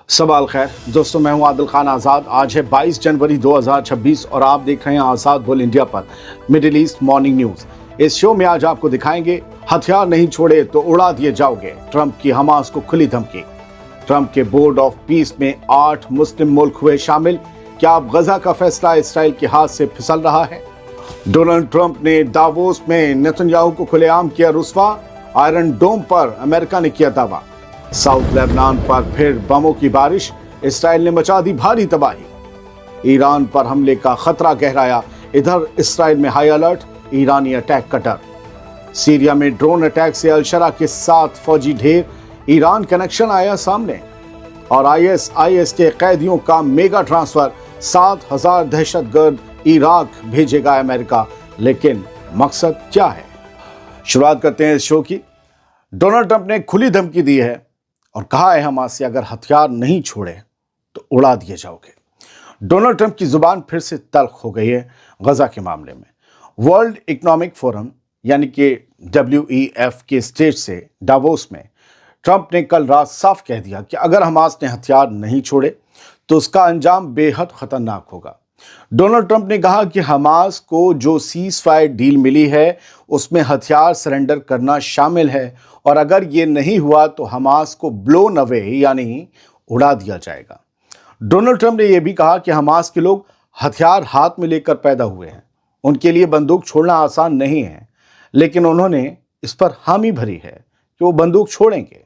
सवाल खैर दोस्तों, मैं हूं आदिल खान आज़ाद। आज है 22 जनवरी 2026 और आप देख रहे हैं आज़ाद बोल इंडिया पर मिडिल ईस्ट मॉर्निंग न्यूज़। इस शो में आज आपको दिखाएंगे हथियार नहीं छोड़े तो उड़ा दिए जाओगे, ट्रंप की हमास को खुली धमकी। ट्रंप के बोर्ड ऑफ पीस में 8 मुस्लिम मुल्क हुए शामिल। क्या अब गजा का फैसला इसराइल के हाथ से फिसल रहा है? डोनाल्ड ट्रंप ने दावोस में नेतन्याहू को खुलेआम किया रुस्वा। आयरन डोम पर अमेरिका ने किया दावा। साउथ लेबनान पर फिर बमों की बारिश, इसराइल ने मचा दी भारी तबाही। ईरान पर हमले का खतरा गहराया, इधर इसराइल में हाई अलर्ट, ईरानी अटैक का डर। सीरिया में ड्रोन अटैक से अलशरा के 7 फौजी ढेर, ईरान कनेक्शन आया सामने। और आईएस के कैदियों का मेगा ट्रांसफर, 7,000 दहशतगर्द इराक भेजेगा अमेरिका। लेकिन मकसद क्या है? शुरुआत करते हैं इस शो की। डोनाल्ड ट्रंप ने खुली धमकी दी है और कहा है हमास से अगर हथियार नहीं छोड़े तो उड़ा दिए जाओगे। डोनाल्ड ट्रंप की जुबान फिर से तल्ख हो गई है गजा के मामले में। वर्ल्ड इकोनॉमिक फोरम यानी कि WEF के स्टेज से डावोस में ट्रंप ने कल रात साफ कह दिया कि अगर हमास ने हथियार नहीं छोड़े तो उसका अंजाम बेहद खतरनाक होगा। डोनाल्ड ट्रंप ने कहा कि हमास को जो सीज फायर डील मिली है उसमें हथियार सरेंडर करना शामिल है और अगर ये नहीं हुआ तो हमास को ब्लोन अवे यानी उड़ा दिया जाएगा। डोनाल्ड ट्रंप ने यह भी कहा कि हमास के लोग हथियार हाथ में लेकर पैदा हुए हैं, उनके लिए बंदूक छोड़ना आसान नहीं है, लेकिन उन्होंने इस पर हामी भरी है कि वो बंदूक छोड़ेंगे।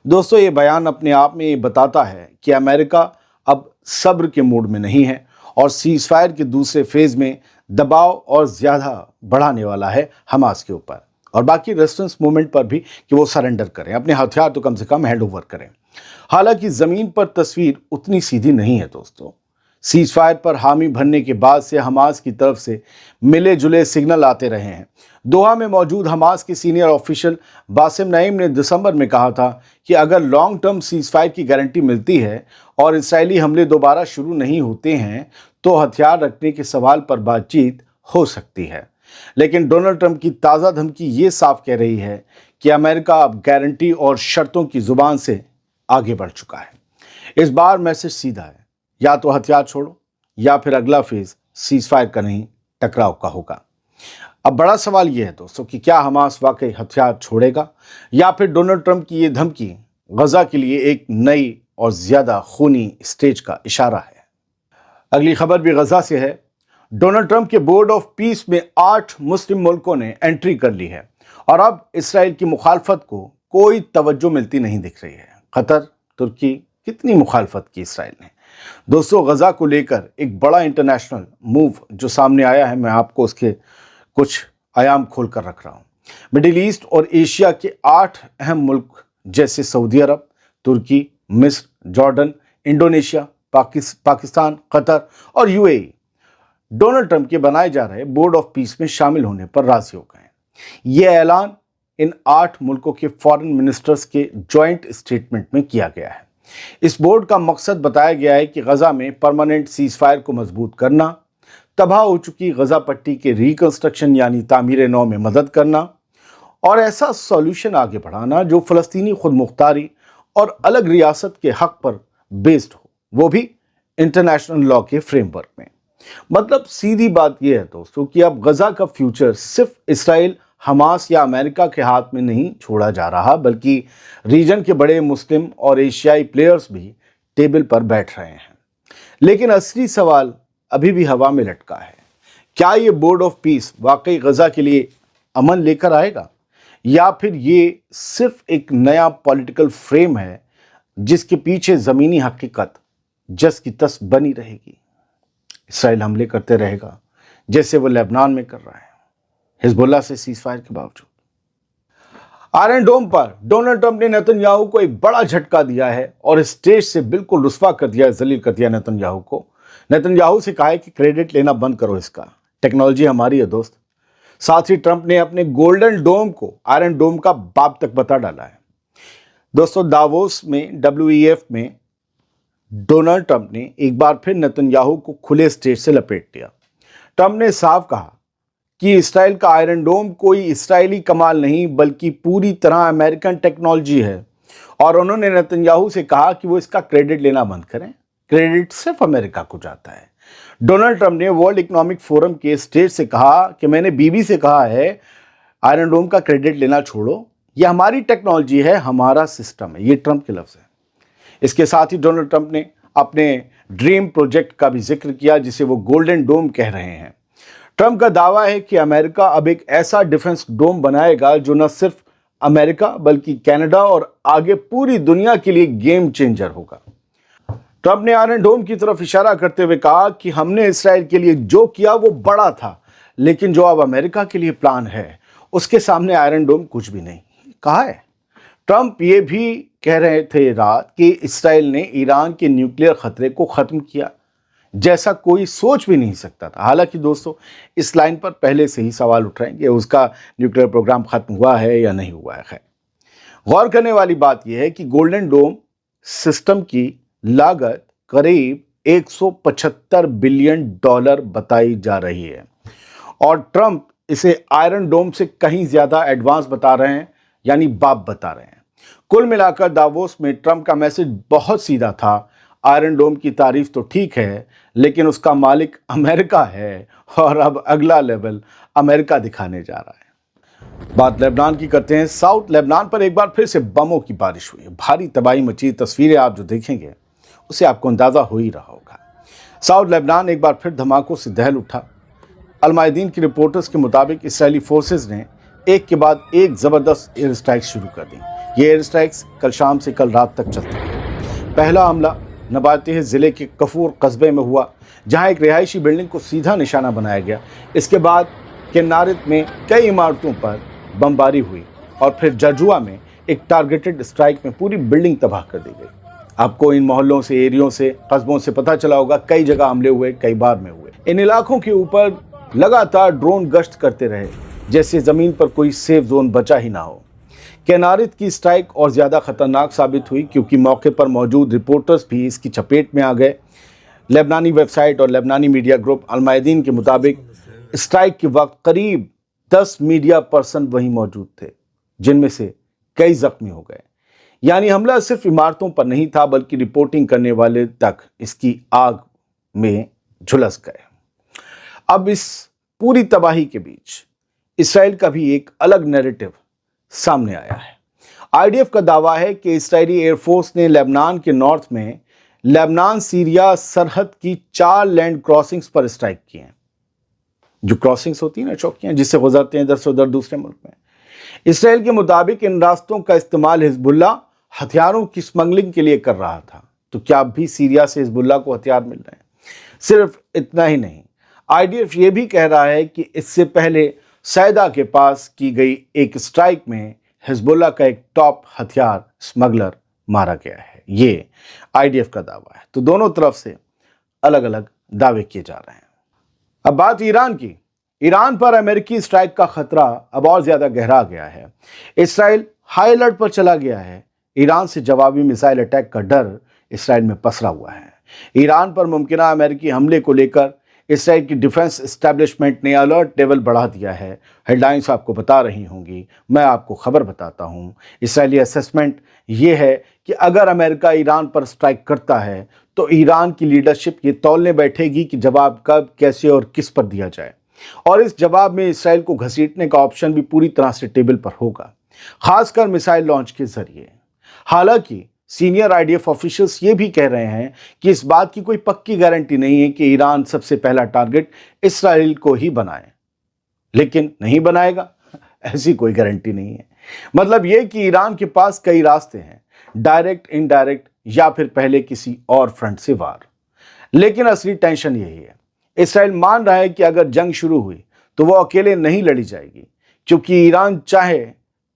दोस्तों, ये बयान अपने आप में ये बताता है कि अमेरिका अब सब्र के मूड में नहीं है और सीज फायर के दूसरे फेज में दबाव और ज़्यादा बढ़ाने वाला है हमास के ऊपर और बाकी रेजिस्टेंस मूवमेंट पर भी कि वो सरेंडर करें, अपने हथियार तो कम से कम हैंड ओवर करें। हालांकि ज़मीन पर तस्वीर उतनी सीधी नहीं है दोस्तों। सीज फायर पर हामी भरने के बाद से हमास की तरफ से मिले जुले सिग्नल आते रहे हैं। दोहा में मौजूद हमास के सीनियर ऑफिशियल बासिम नईम ने दिसंबर में कहा था कि अगर लॉन्ग टर्म सीज फायर की गारंटी मिलती है और इसराइली हमले दोबारा शुरू नहीं होते हैं तो हथियार रखने के सवाल पर बातचीत हो सकती है। लेकिन डोनाल्ड ट्रंप की ताज़ा धमकी ये साफ कह रही है कि अमेरिका अब गारंटी और शर्तों की जुबान से आगे बढ़ चुका है। इस बार मैसेज सीधा है, या तो हथियार छोड़ो या फिर अगला फेज सीज फायर का नहीं टकराव का होगा। अब बड़ा सवाल यह है दोस्तों कि क्या हमास वाकई हथियार छोड़ेगा या फिर डोनाल्ड ट्रंप की ये धमकी गजा के लिए एक नई और ज्यादा खूनी स्टेज का इशारा है। अगली खबर भी गजा से है। डोनाल्ड ट्रंप के बोर्ड ऑफ पीस में 8 मुस्लिम मुल्कों ने एंट्री कर ली है और अब इसराइल की मुखालफत को कोई तवज्जो मिलती नहीं दिख रही है। कतर, तुर्की, कितनी मुखालफत की इसराइल ने। दोस्तों, गजा को लेकर एक बड़ा इंटरनेशनल मूव जो सामने आया है, मैं आपको उसके कुछ आयाम खोल कर रख रहा हूँ। मिडिल ईस्ट और एशिया के 8 अहम मुल्क जैसे सऊदी अरब, तुर्की, मिस्र, जॉर्डन, इंडोनेशिया, पाकिस्तान, कतर और UAE डोनाल्ड ट्रंप के बनाए जा रहे बोर्ड ऑफ पीस में शामिल होने पर राजी हो गए हैं। यह ऐलान इन 8 मुल्कों के फॉरेन मिनिस्टर्स के जॉइंट स्टेटमेंट में किया गया है। इस बोर्ड का मकसद बताया गया है कि गजा में परमानेंट सीज फायर को मजबूत करना, तबाह हो चुकी गजा पट्टी के रिकंस्ट्रक्शन यानी तामीर नौ में मदद करना और ऐसा सॉल्यूशन आगे बढ़ाना जो फ़लस्तीनी खुद मुख्तारी और अलग रियासत के हक पर बेस्ड हो, वो भी इंटरनेशनल लॉ के फ्रेमवर्क में। मतलब सीधी बात यह है दोस्तों कि अब गजा का फ्यूचर सिर्फ इसराइल, हमास या अमेरिका के हाथ में नहीं छोड़ा जा रहा, बल्कि रीजन के बड़े मुस्लिम और एशियाई प्लेयर्स भी टेबल पर बैठ रहे हैं। लेकिन असली सवाल अभी भी हवा में लटका है। क्या ये बोर्ड ऑफ पीस वाकई गजा के लिए अमन लेकर आएगा या फिर ये सिर्फ एक नया पॉलिटिकल फ्रेम है जिसके पीछे ज़मीनी हकीकत जस की तस बनी रहेगी? इसराइल हमले करते रहेगा जैसे वो लेबनान में कर रहा है, हिजबुल्लाह से सीज फायर के बावजूद। आयरन डोम पर डोनाल्ड ट्रंप ने नेतन्याहू को एक बड़ा झटका दिया है और स्टेज से बिल्कुल रुस्वा कर दिया, जलील कर दिया नेतन्याहू को। नेतन्याहू से कहा है कि क्रेडिट लेना बंद करो, इसका टेक्नोलॉजी हमारी है दोस्त। साथ ही ट्रंप ने अपने गोल्डन डोम को आयरन डोम का बाप तक बता डाला है। दोस्तों, दावोस में WEF में डोनाल्ड ट्रंप ने एक बार फिर नेतन्याहू को खुले स्टेज से लपेट दिया। ट्रंप ने साफ कहा कि इसराइल का आयरन डोम कोई इसराइली कमाल नहीं बल्कि पूरी तरह अमेरिकन टेक्नोलॉजी है और उन्होंने नेतन्याहू से कहा कि वो इसका क्रेडिट लेना बंद करें, क्रेडिट सिर्फ अमेरिका को जाता है। डोनाल्ड ट्रंप ने वर्ल्ड इकोनॉमिक फोरम के स्टेज से कहा कि मैंने बीबी से कहा है आयरन डोम का क्रेडिट लेना छोड़ो, ये हमारी टेक्नोलॉजी है, हमारा सिस्टम है। ये ट्रंप के लफ्ज़ है। इसके साथ ही डोनाल्ड ट्रंप ने अपने ड्रीम प्रोजेक्ट का भी जिक्र किया जिसे वो गोल्डन डोम कह रहे हैं। ट्रंप का दावा है कि अमेरिका अब एक ऐसा डिफेंस डोम बनाएगा जो न सिर्फ अमेरिका बल्कि कनाडा और आगे पूरी दुनिया के लिए गेम चेंजर होगा। ट्रंप ने आयरन डोम की तरफ इशारा करते हुए कहा कि हमने इसराइल के लिए जो किया वो बड़ा था, लेकिन जो अब अमेरिका के लिए प्लान है उसके सामने आयरन डोम कुछ भी नहीं। कहा है ट्रंप ये भी कह रहे थे रात कि इसराइल ने ईरान के न्यूक्लियर खतरे को खत्म किया, जैसा कोई सोच भी नहीं सकता था। हालांकि दोस्तों, इस लाइन पर पहले से ही सवाल उठ रहे हैं कि उसका न्यूक्लियर प्रोग्राम खत्म हुआ है या नहीं हुआ है। खैर, गौर करने वाली बात यह है कि गोल्डन डोम सिस्टम की लागत करीब $175 बिलियन बताई जा रही है और ट्रंप इसे आयरन डोम से कहीं ज्यादा एडवांस बता रहे हैं, यानी बाप बता रहे हैं। कुल मिलाकर दावोस में ट्रंप का मैसेज बहुत सीधा था। आयरन डोम की तारीफ तो ठीक है, लेकिन उसका मालिक अमेरिका है और अब अगला लेवल अमेरिका दिखाने जा रहा है। बात लेबनान की करते हैं। साउथ लेबनान पर एक बार फिर से बमों की बारिश हुई है। भारी तबाही मची। तस्वीरें आप जो देखेंगे उससे आपको अंदाजा हो ही रहा होगा। साउथ लेबनान एक बार फिर धमाकों से दहल उठा। अलमायदीन की रिपोर्टर्स के मुताबिक इसराइली फोर्सेस ने एक के बाद एक ज़बरदस्त एयर स्ट्राइक्स शुरू कर दी। ये एयर स्ट्राइक्स कल शाम से कल रात तक चलते रहे। पहला हमला नबातेह ज़िले के कफूर कस्बे में हुआ, जहां एक रिहायशी बिल्डिंग को सीधा निशाना बनाया गया। इसके बाद किन्नारित में कई इमारतों पर बमबारी हुई और फिर जजुआ में एक टारगेटेड स्ट्राइक में पूरी बिल्डिंग तबाह कर दी गई। आपको इन मोहल्लों से, एरियो से, कस्बों से पता चला होगा, कई जगह हमले हुए, कई बार में हुए। इन इलाकों के ऊपर लगातार ड्रोन गश्त करते रहे, जैसे ज़मीन पर कोई सेफ जोन बचा ही ना हो। किन्नारित की स्ट्राइक और ज़्यादा खतरनाक साबित हुई क्योंकि मौके पर मौजूद रिपोर्टर्स भी इसकी चपेट में आ गए। लेबनानी वेबसाइट और लेबनानी मीडिया ग्रुप अलमायदीन के मुताबिक स्ट्राइक के वक्त करीब 10 मीडिया पर्सन वहीं मौजूद थे, जिनमें से कई जख्मी हो गए। यानी हमला सिर्फ इमारतों पर नहीं था, बल्कि रिपोर्टिंग करने वाले तक इसकी आग में झुलस गए। अब इस पूरी तबाही के बीच इसराइल का भी एक अलग नैरेटिव सामने आया है। आईडीएफ का दावा है कि इजरायली एयरफोर्स ने लेबनान के नॉर्थ में लेबनान सीरिया सरहद की 4 लैंड क्रॉसिंग्स पर स्ट्राइक की हैं। जो क्रॉसिंग्स होती हैं ना, चौकियां जिससे गुजरते हैं इधर से उधर दूसरे मुल्क में। इसराइल के मुताबिक इन रास्तों का इस्तेमाल हिजबुल्लाह हथियारों की स्मगलिंग के लिए कर रहा था। तो क्या अब भी सीरिया से हिजबुल्लाह को हथियार मिल रहे हैं? सिर्फ इतना ही नहीं, आईडीएफ ये भी कह रहा है कि इससे पहले सैदा के पास की गई एक स्ट्राइक में हिजबुल्लाह का एक टॉप हथियार स्मगलर मारा गया है। ये आईडीएफ का दावा है। तो दोनों तरफ से अलग अलग दावे किए जा रहे हैं। अब बात ईरान की। ईरान पर अमेरिकी स्ट्राइक का खतरा अब और ज्यादा गहरा गया है। इसराइल हाई अलर्ट पर चला गया है। ईरान से जवाबी मिसाइल अटैक का डर इसराइल में पसरा हुआ है। ईरान पर मुमकिन अमेरिकी हमले को लेकर इसराइल की डिफेंस एस्टैब्लिशमेंट ने अलर्ट लेवल बढ़ा दिया है। हेडलाइंस आपको बता रही होंगी, मैं आपको खबर बताता हूं। इसराइली असेसमेंट ये है कि अगर अमेरिका ईरान पर स्ट्राइक करता है तो ईरान की लीडरशिप ये तौलने बैठेगी कि जवाब कब, कैसे और किस पर दिया जाए, और इस जवाब में इसराइल को घसीटने का ऑप्शन भी पूरी तरह से टेबल पर होगा, खासकर मिसाइल लॉन्च के जरिए। हालांकि सीनियर आईडीएफ ऑफिशियल्स ये भी कह रहे हैं कि इस बात की कोई पक्की गारंटी नहीं है कि ईरान सबसे पहला टारगेट इसराइल को ही बनाए, लेकिन नहीं बनाएगा ऐसी कोई गारंटी नहीं है। मतलब ये कि ईरान के पास कई रास्ते हैं, डायरेक्ट, इनडायरेक्ट या फिर पहले किसी और फ्रंट से वार। लेकिन असली टेंशन यही है, इसराइल मान रहा है कि अगर जंग शुरू हुई तो वो अकेले नहीं लड़ी जाएगी, क्योंकि ईरान चाहे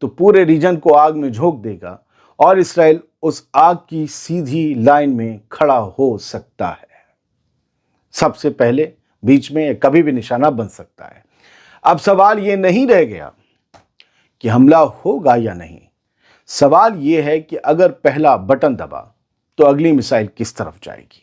तो पूरे रीजन को आग में झोंक देगा और इसराइल उस आग की सीधी लाइन में खड़ा हो सकता है। सबसे पहले, बीच में, कभी भी निशाना बन सकता है। अब सवाल ये नहीं रह गया कि हमला होगा या नहीं, सवाल ये है कि अगर पहला बटन दबा तो अगली मिसाइल किस तरफ जाएगी।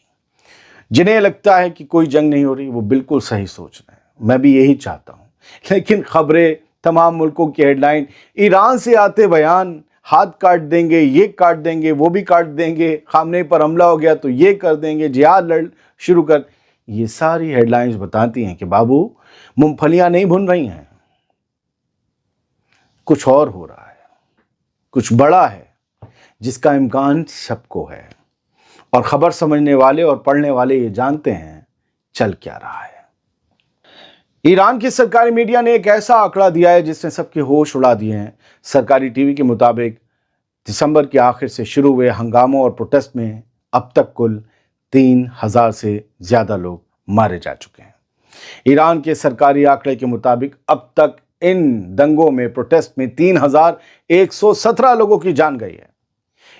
जिन्हें लगता है कि कोई जंग नहीं हो रही, वो बिल्कुल सही सोच रहे हैं, मैं भी यही चाहता हूं। लेकिन खबरें, तमाम मुल्कों की हेडलाइन, ईरान से आते बयान, ہاتھ کاٹ دیں گے، یہ کاٹ دیں گے، وہ بھی کاٹ دیں گے، خامنہ پر حملہ ہو گیا تو یہ کر دیں گے، جہاد شروع کر. یہ ساری ہیڈ لائنز بتاتی ہیں کہ بابو مونگ پھلیاں نہیں بھن رہی ہیں، کچھ اور ہو رہا ہے، کچھ بڑا ہے جس کا امکان سب کو ہے، اور خبر سمجھنے والے اور پڑھنے والے یہ جانتے ہیں چل کیا رہا ہے. ایران کی سرکاری میڈیا نے ایک ایسا آنکڑا دیا ہے جس نے سب کے ہوش اڑا دیے ہیں. سرکاری ٹی وی کے مطابق دسمبر کے آخر سے شروع ہوئے ہنگاموں اور پروٹیسٹ میں اب تک کل 3000 سے زیادہ لوگ مارے جا چکے ہیں. ایران کے سرکاری آنکڑے کے مطابق اب تک ان دنگوں میں پروٹیسٹ میں 3117 لوگوں کی جان گئی ہے.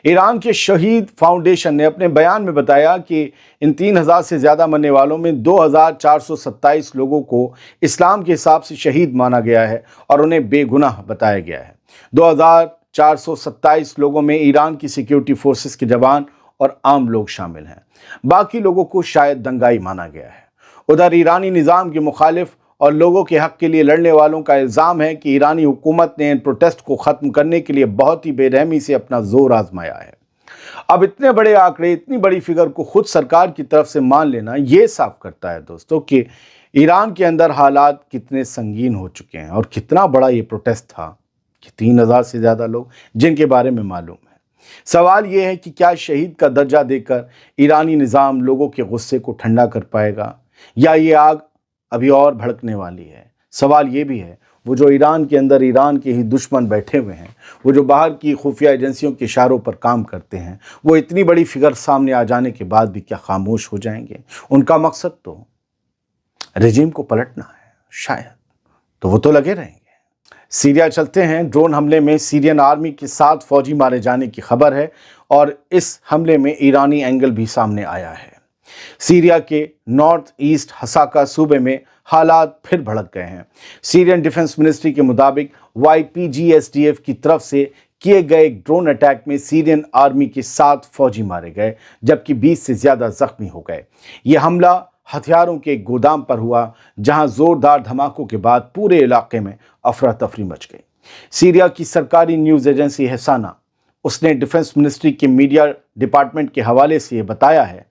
ایران کے شہید فاؤنڈیشن نے اپنے بیان میں بتایا کہ ان 3000 سے زیادہ مرنے والوں میں 2427 لوگوں کو اسلام کے حساب سے شہید مانا گیا ہے اور انہیں بے گناہ بتایا گیا ہے. 2427 لوگوں میں ایران کی سیکیورٹی فورسز کے جوان اور عام لوگ شامل ہیں. باقی لوگوں کو شاید دنگائی مانا گیا ہے. ادھر ایرانی نظام کے مخالف اور لوگوں کے حق کے لیے لڑنے والوں کا الزام ہے کہ ایرانی حکومت نے ان پروٹیسٹ کو ختم کرنے کے لیے بہت ہی بے رحمی سے اپنا زور آزمایا ہے. اب اتنے بڑے آنکڑے، اتنی بڑی فگر کو خود سرکار کی طرف سے مان لینا یہ صاف کرتا ہے دوستو کہ ایران کے اندر حالات کتنے سنگین ہو چکے ہیں اور کتنا بڑا یہ پروٹیسٹ تھا کہ 3000 سے زیادہ لوگ جن کے بارے میں معلوم ہے. سوال یہ ہے کہ کیا شہید کا درجہ دے کر ایرانی نظام لوگوں کے غصے کو ٹھنڈا کر پائے گا یا یہ آگ ابھی اور بھڑکنے والی ہے. سوال یہ بھی ہے وہ جو ایران کے اندر ایران کے ہی دشمن بیٹھے ہوئے ہیں، وہ جو باہر کی خفیہ ایجنسیوں کے اشاروں پر کام کرتے ہیں، وہ اتنی بڑی فگر سامنے آ جانے کے بعد بھی کیا خاموش ہو جائیں گے؟ ان کا مقصد تو رجیم کو پلٹنا ہے شاید، تو وہ تو لگے رہیں گے. سیریا چلتے ہیں. ڈرون حملے میں سیرین آرمی کے 7 فوجی مارے جانے کی خبر ہے اور اس حملے میں ایرانی اینگل بھی سامنے آیا ہے. سیریا کے نارتھ ایسٹ ہساکا صوبے میں حالات پھر بھڑک گئے ہیں. سیرین ڈیفنس منسٹری کے مطابق YPG-SDF کی طرف سے کیے گئے ایک ڈرون اٹیک میں سیرین آرمی کے 7 فوجی مارے گئے جبکہ 20 سے زیادہ زخمی ہو گئے. یہ حملہ ہتھیاروں کے ایک گودام پر ہوا جہاں زوردار دھماکوں کے بعد پورے علاقے میں افراتفری مچ گئی. سیریا کی سرکاری نیوز ایجنسی ہسانا، اس نے ڈیفنس منسٹری کے میڈیا ڈپارٹمنٹ کے حوالے سے یہ بتایا ہے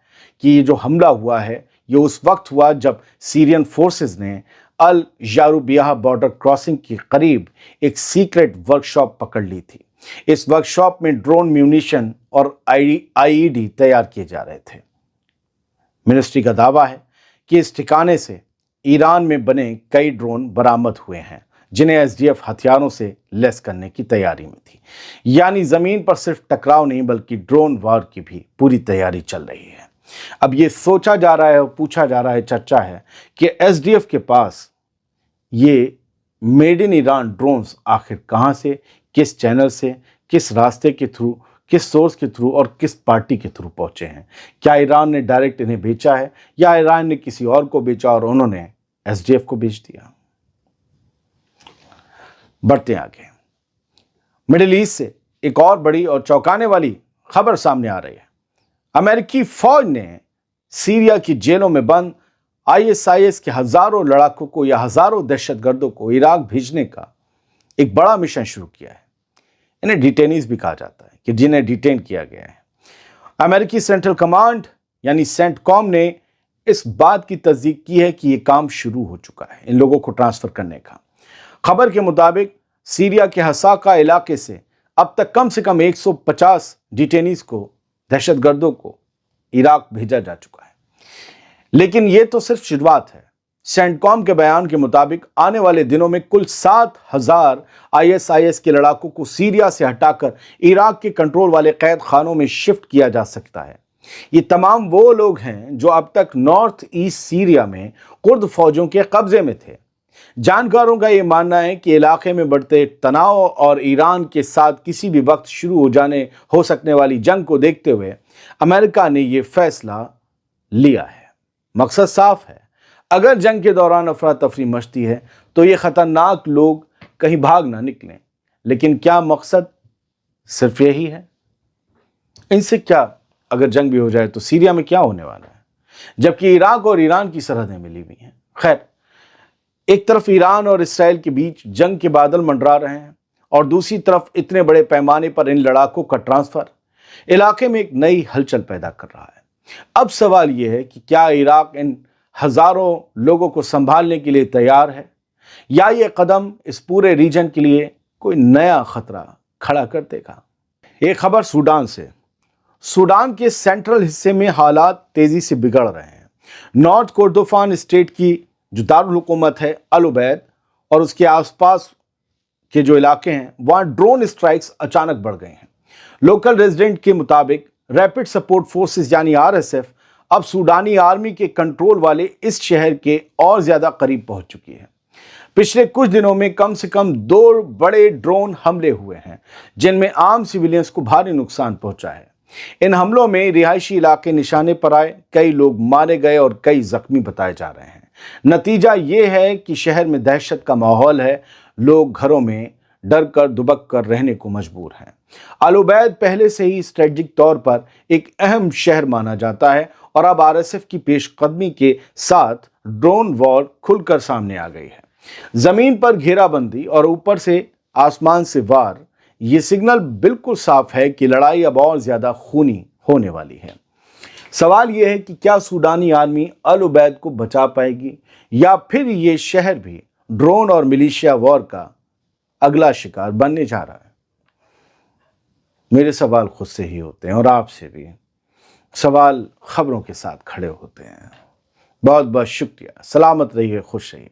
کہ یہ جو حملہ ہوا ہے یہ اس وقت ہوا جب سیرین فورسز نے الجاروبیہ بارڈر کراسنگ کے قریب ایک سیکرٹ ورکشاپ پکڑ لی تھی. اس ورکشاپ میں ڈرون میونیشن اور IED تیار کیے جا رہے تھے. منسٹری کا دعویٰ ہے کہ اس ٹھکانے سے ایران میں بنے کئی ڈرون برآمد ہوئے ہیں جنہیں SDF ہتھیاروں سے لیس کرنے کی تیاری میں تھی. یعنی زمین پر صرف ٹکراؤ نہیں بلکہ ڈرون وار کی بھی پوری تیاری چل رہی ہے. اب یہ سوچا جا رہا ہے اور پوچھا جا رہا ہے، چرچا ہے کہ SDF کے پاس یہ میڈ ان ایران ڈرونز آخر کہاں سے، کس چینل سے، کس راستے کے تھرو، کس سورس کے تھرو اور کس پارٹی کے تھرو پہنچے ہیں؟ کیا ایران نے ڈائریکٹ انہیں بیچا ہے یا ایران نے کسی اور کو بیچا اور انہوں نے SDF کو بیچ دیا؟ بڑھتے آگے. مڈل ایسٹ سے ایک اور بڑی اور چونکانے والی خبر سامنے آ رہی ہے. امریکی فوج نے سیریا کی جیلوں میں بند ISIS کے ہزاروں لڑاکوں کو یا ہزاروں دہشت گردوں کو عراق بھیجنے کا ایک بڑا مشن شروع کیا ہے. انہیں ڈیٹینیز بھی کہا جاتا ہے کہ جنہیں ڈیٹین کیا گیا ہے. امریکی سینٹرل کمانڈ یعنی سینٹ کام نے اس بات کی تصدیق کی ہے کہ یہ کام شروع ہو چکا ہے ان لوگوں کو ٹرانسفر کرنے کا. خبر کے مطابق سیریا کے ہساکا علاقے سے اب تک کم سے کم 150 ڈیٹینیز کو، دہشت گردوں کو عراق بھیجا جا چکا ہے. لیکن یہ تو صرف شروعات ہے. سینٹ کام کے بیان کے مطابق آنے والے دنوں میں کل 7000 ISIS کے لڑاکوں کو سیریا سے ہٹا کر عراق کے کنٹرول والے قید خانوں میں شفٹ کیا جا سکتا ہے. یہ تمام وہ لوگ ہیں جو اب تک نارتھ ایسٹ سیریا میں کرد فوجوں کے قبضے میں تھے. جانکاروں کا یہ ماننا ہے کہ علاقے میں بڑھتے تناؤ اور ایران کے ساتھ کسی بھی وقت شروع ہو سکنے والی جنگ کو دیکھتے ہوئے امریکہ نے یہ فیصلہ لیا ہے. مقصد صاف ہے. اگر جنگ کے دوران افراتفری مچتی ہے تو یہ خطرناک لوگ کہیں بھاگ نہ نکلیں. لیکن کیا مقصد صرف یہی ہے؟ ان سے کیا اگر جنگ بھی ہو جائے تو سیریا میں کیا ہونے والا ہے جبکہ عراق اور ایران کی سرحدیں ملی ہوئی ہیں؟ خیر، ایک طرف ایران اور اسرائیل کے بیچ جنگ کے بادل منڈرا رہے ہیں और दूसरी तरफ इतने बड़े पैमाने पर इन लड़ाकों का ट्रांसफर इलाके में एक नई हलचल पैदा कर रहा है। अब सवाल यह है कि क्या इराक इन हजारों लोगों को संभालने के लिए तैयार है, या ये कदम इस पूरे रीजन के लिए कोई नया खतरा खड़ा कर देगा। एक खबर सूडान से। सूडान के सेंट्रल हिस्से में हालात तेजी से बिगड़ रहे हैं। नॉर्थ कोर्दोफान स्टेट की जो दारुल हुकूमत है अल उबैद और उसके आसपास के जो इलाके हैं वहां ड्रोन स्ट्राइक्स अचानक बढ़ गए हैं। लोकल रेजिडेंट के मुताबिक रैपिड सपोर्ट फोर्सेस यानी आरएसएफ अब सूडानी आर्मी के कंट्रोल वाले इस शहर के और ज्यादा करीब पहुंच चुकी है। पिछले कुछ दिनों में कम से कम 2 बड़े ड्रोन हमले हुए हैं जिनमें आम सिविलियंस को भारी नुकसान पहुंचा है। इन हमलों में रिहायशी इलाके निशाने पर आए, कई लोग मारे गए और कई जख्मी बताए जा रहे हैं। नतीजा ये है कि शहर में दहशत का माहौल है, लोग घरों में डर कर दुबक कर रहने को मजबूर हैं। अल उबैद पहले से ही स्ट्रेटजिक तौर पर एक अहम शहर माना जाता है और अब आरएसएफ की पेशकदमी के साथ ड्रोन वॉर खुलकर सामने आ गई है। जमीन पर घेराबंदी और ऊपर से आसमान से वार, ये सिग्नल बिल्कुल साफ है कि लड़ाई अब और ज्यादा खूनी होने वाली है। सवाल यह है कि क्या सूडानी आर्मी अल उबैद को बचा पाएगी या फिर ये शहर भी ड्रोन और मिलिशिया वॉर का अगला शिकार बनने जा रहा है। मेरे सवाल खुद से ही होते हैं और आपसे भी सवाल खबरों के साथ खड़े होते हैं। बहुत बहुत शुक्रिया। सलामत रहिए, खुश रहिए।